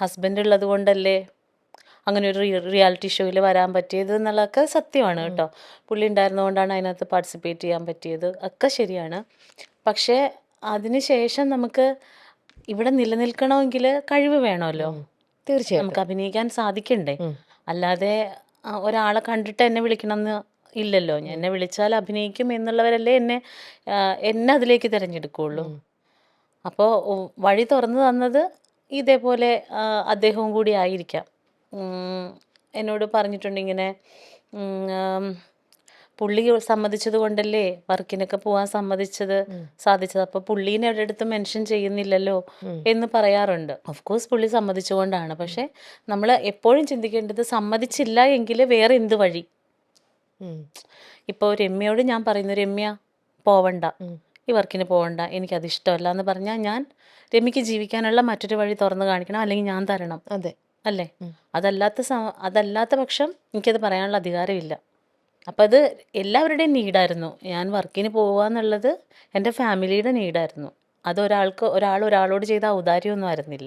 Husband ഉള്ളത് കൊണ്ടല്ലേ അങ്ങനെ ഒരു റിയാലിറ്റി ഷോയിൽ വരാൻ പറ്റിയത് എന്നുള്ളതൊക്കെ സത്യമാണ് കേട്ടോ. പുള്ളി ഉണ്ടായിരുന്നതുകൊണ്ടാണ് അതിനകത്ത് പാർട്ടിസിപ്പേറ്റ് ചെയ്യാൻ പറ്റിയത്, ഒക്കെ ശരിയാണ്. പക്ഷേ അതിന് ശേഷം നമുക്ക് ഇവിടെ നിലനിൽക്കണമെങ്കിൽ കഴിവ് വേണമല്ലോ. തീർച്ചയായിട്ടും. നമുക്ക് അഭിനയിക്കാൻ സാധിക്കണ്ടേ? അല്ലാതെ ഒരാളെ കണ്ടിട്ട് എന്നെ വിളിക്കണമെന്ന് ഇല്ലല്ലോ. എന്നെ വിളിച്ചാൽ അഭിനയിക്കും എന്നുള്ളവരല്ലേ എന്നെ അതിലേക്ക് തിരഞ്ഞെടുക്കുകയുള്ളൂ. അപ്പോൾ വഴി തുറന്നു തന്നത് ഇതേപോലെ അദ്ദേഹവും കൂടി ആയിരിക്കാം. എന്നോട് പറഞ്ഞിട്ടുണ്ട് ഇങ്ങനെ, പുള്ളി സമ്മതിച്ചത് കൊണ്ടല്ലേ വർക്കിനൊക്കെ പോകാൻ സാധിച്ചത്. അപ്പോൾ പുള്ളീനെ ഒരിടത്തും മെൻഷൻ ചെയ്യുന്നില്ലല്ലോ എന്ന് പറയാറുണ്ട്. ഓഫ് കോഴ്സ് പുള്ളി സമ്മതിച്ചുകൊണ്ടാണ്. പക്ഷെ നമ്മൾ എപ്പോഴും ചിന്തിക്കേണ്ടത്, സമ്മതിച്ചില്ല എങ്കിൽ വേറെ എന്ത് വഴി. ഇപ്പോൾ രമ്യയോട് ഞാൻ പറയുന്നു, രമ്യ പോവണ്ട, ഈ വർക്കിന് പോവണ്ട, എനിക്കത് ഇഷ്ടമല്ല എന്ന് പറഞ്ഞാൽ ഞാൻ രമ്യക്ക് ജീവിക്കാനുള്ള മറ്റൊരു വഴി തുറന്നു കാണിക്കണം, അല്ലെങ്കിൽ ഞാൻ തരണം. അതെ, അല്ലേ? അതല്ലാത്ത പക്ഷം എനിക്കത് പറയാനുള്ള അധികാരമില്ല. അപ്പം അത് എല്ലാവരുടെയും നീഡായിരുന്നു. ഞാൻ വർക്കിന് പോവുക എന്നുള്ളത് എൻ്റെ ഫാമിലിയുടെ നീഡായിരുന്നു. അത് ഒരാളോട് ചെയ്ത ഔദാര്യമൊന്നും ആയിരുന്നില്ല.